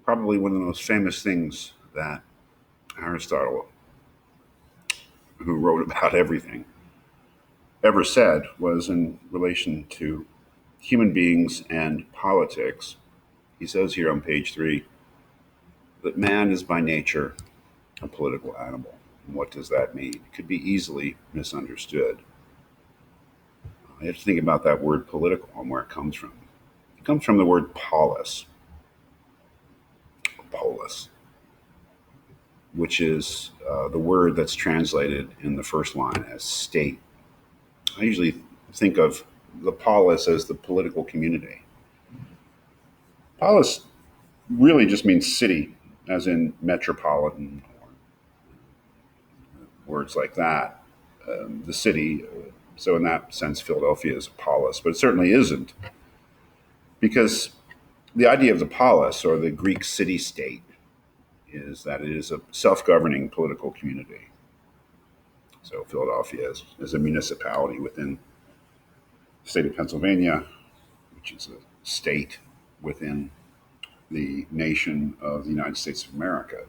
Probably one of the most famous things that Aristotle, who wrote about everything, ever said was in relation to human beings and politics. He says here on page 3 that man is by nature a political animal. And what does that mean? It could be easily misunderstood. You have to think about that word political and where it comes from. It comes from the word polis, which is the word that's translated in the first line as state. I usually think of the polis as the political community. Polis really just means city, as in metropolitan or words like that. The city. So in that sense, Philadelphia is a polis, but it certainly isn't, because the idea of the polis, or the Greek city-state, is that it is a self-governing political community. So Philadelphia is a municipality within the state of Pennsylvania, which is a state within the nation of the United States of America.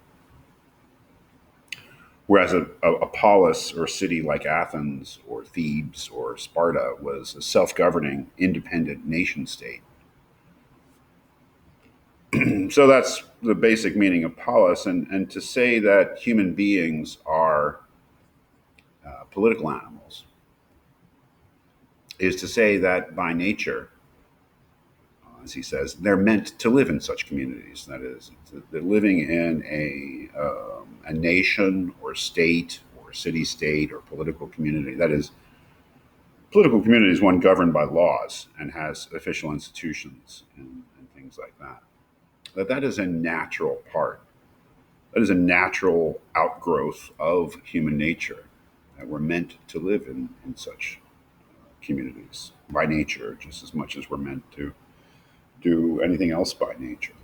Whereas a polis or city like Athens or Thebes or Sparta was a self governing, independent nation state. So that's the basic meaning of polis. And to say that human beings are political animals is to say that by nature, as he says, they're meant to live in such communities. That is, they're living in a nation or state or city state or political community. That is, political community is one governed by laws and has official institutions and things like that. That is a natural part. That is a natural outgrowth of human nature, that we're meant to live in such communities by nature, just as much as we're meant to do anything else by nature.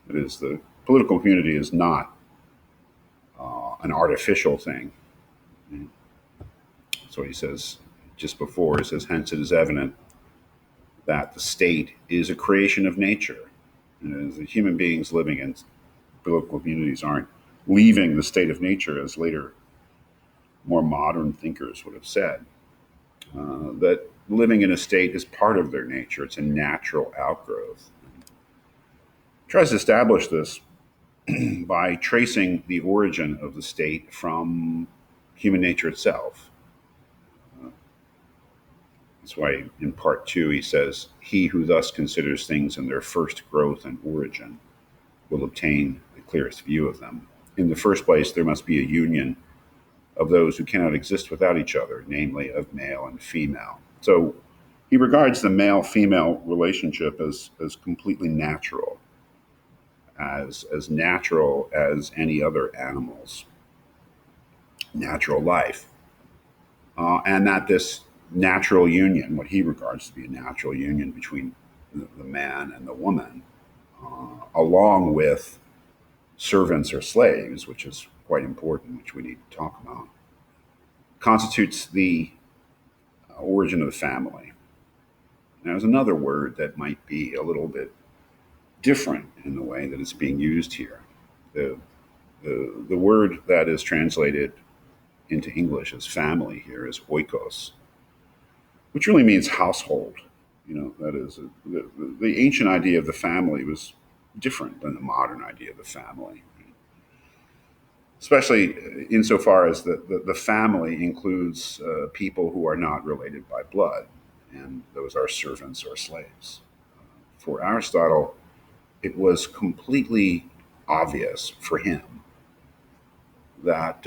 It is, the political community is not an artificial thing. That's what he says just before. He says, hence it is evident that the state is a creation of nature. And as the human beings living in political communities aren't leaving the state of nature, as later more modern thinkers would have said, that living in a state is part of their nature. It's a natural outgrowth. He tries to establish this by tracing the origin of the state from human nature itself. That's why in part 2 he says, he who thus considers things in their first growth and origin will obtain the clearest view of them. In the first place, there must be a union of those who cannot exist without each other, namely of male and female. So he regards the male female relationship as completely natural, as natural as any other animal's natural life. And that this natural union, what he regards to be a natural union between the man and the woman, along with servants or slaves, which is quite important, which we need to talk about, constitutes the origin of the family. Now, there's another word that might be a little bit different in the way that it's being used here. The word that is translated into English as family here is oikos, which really means household. That is, the ancient idea of the family was different than the modern idea of the family, especially insofar as the family includes people who are not related by blood, and those are servants or slaves. For Aristotle, it was completely obvious for him that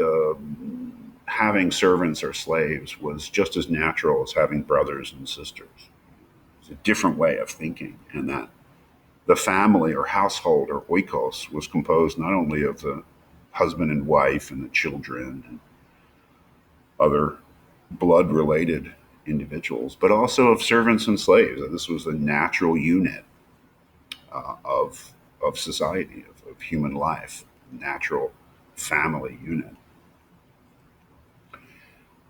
having servants or slaves was just as natural as having brothers and sisters. It's a different way of thinking, and that the family or household or oikos was composed not only of the husband and wife and the children and other blood related individuals, but also of servants and slaves. That this was a natural unit of society, of human life, natural family unit.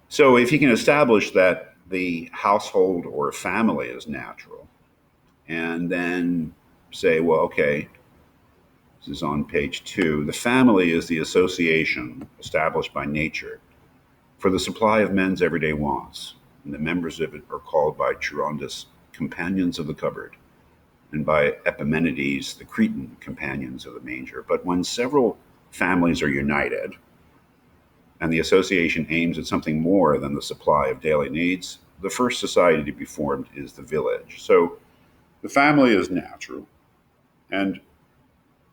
So if you can establish that the household or family is natural, and then say, well, okay, This is on page 2. The family is the association established by nature for the supply of men's everyday wants, and the members of it are called by Charondas companions of the cupboard, and by Epimenides the Cretan companions of the manger. But when several families are united, and the association aims at something more than the supply of daily needs, the first society to be formed is the village. So the family is natural, and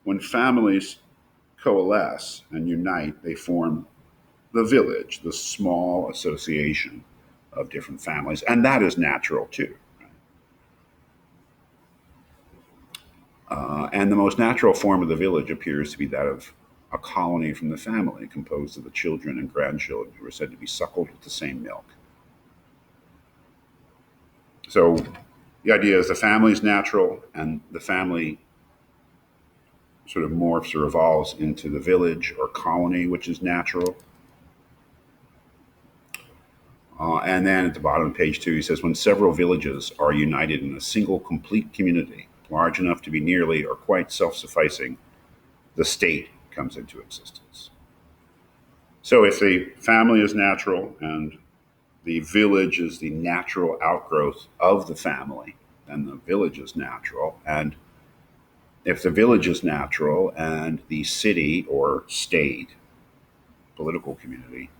when families coalesce and unite, they form the village, the small association of different families, and that is natural too. And the most natural form of the village appears to be that of a colony from the family, composed of the children and grandchildren who are said to be suckled with the same milk. So the idea is the family is natural, and the family sort of morphs or evolves into the village or colony, which is natural. And then at the bottom of page 2, he says, when several villages are united in a single complete community, large enough to be nearly or quite self sufficing, the state comes into existence. So if the family is natural and the village is the natural outgrowth of the family, then the village is natural. And if the village is natural and the city or state, political community,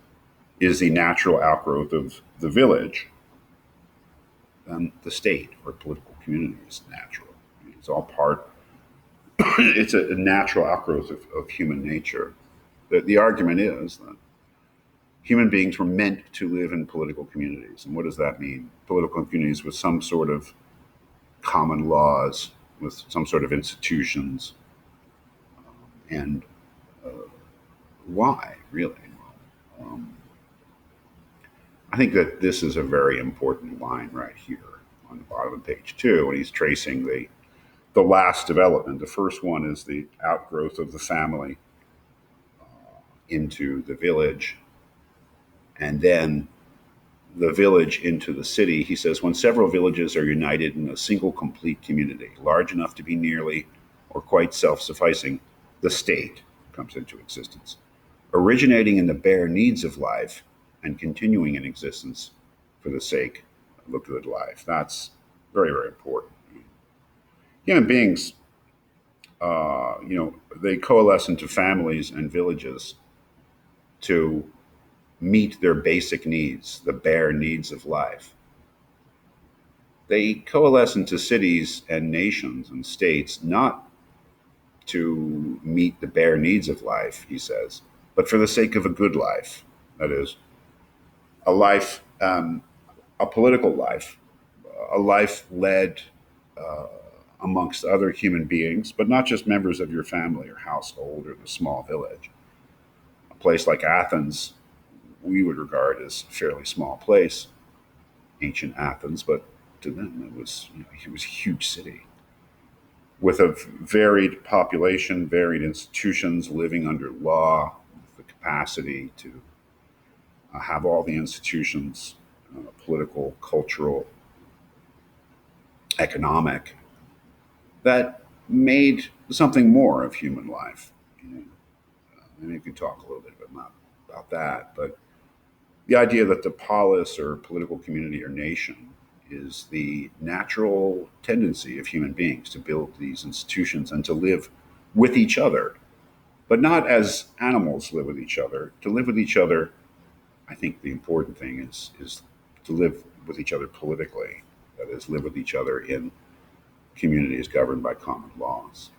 is the natural outgrowth of the village, then the state or political community is natural. It's all part, it's a natural outgrowth of human nature. The argument is that human beings were meant to live in political communities. And what does that mean? Political communities with some sort of common laws, with some sort of institutions. And why, really? Um, I think that this is a very important line right here on the bottom of page 2, when he's tracing the last development. The first one is the outgrowth of the family into the village, and then the village into the city. He says, when several villages are united in a single complete community, large enough to be nearly or quite self sufficing, the state comes into existence, originating in the bare needs of life and continuing in existence for the sake of a good life. That's very, very important. Human beings, they coalesce into families and villages to meet their basic needs, the bare needs of life. They coalesce into cities and nations and states not to meet the bare needs of life, he says, but for the sake of a good life. That is, a life, a political life, a life led amongst other human beings, but not just members of your family or household or the small village. A place like Athens, we would regard as a fairly small place, ancient Athens, but to them it was a huge city with a varied population, varied institutions, living under law, with the capacity to have all the institutions, political, cultural, economic, that made something more of human life. And you can talk a little bit about that, but the idea that the polis or political community or nation is the natural tendency of human beings to build these institutions and to live with each other, but not as animals live with each other. To live with each other, I think the important thing is to live with each other politically. That is, live with each other in communities governed by common laws.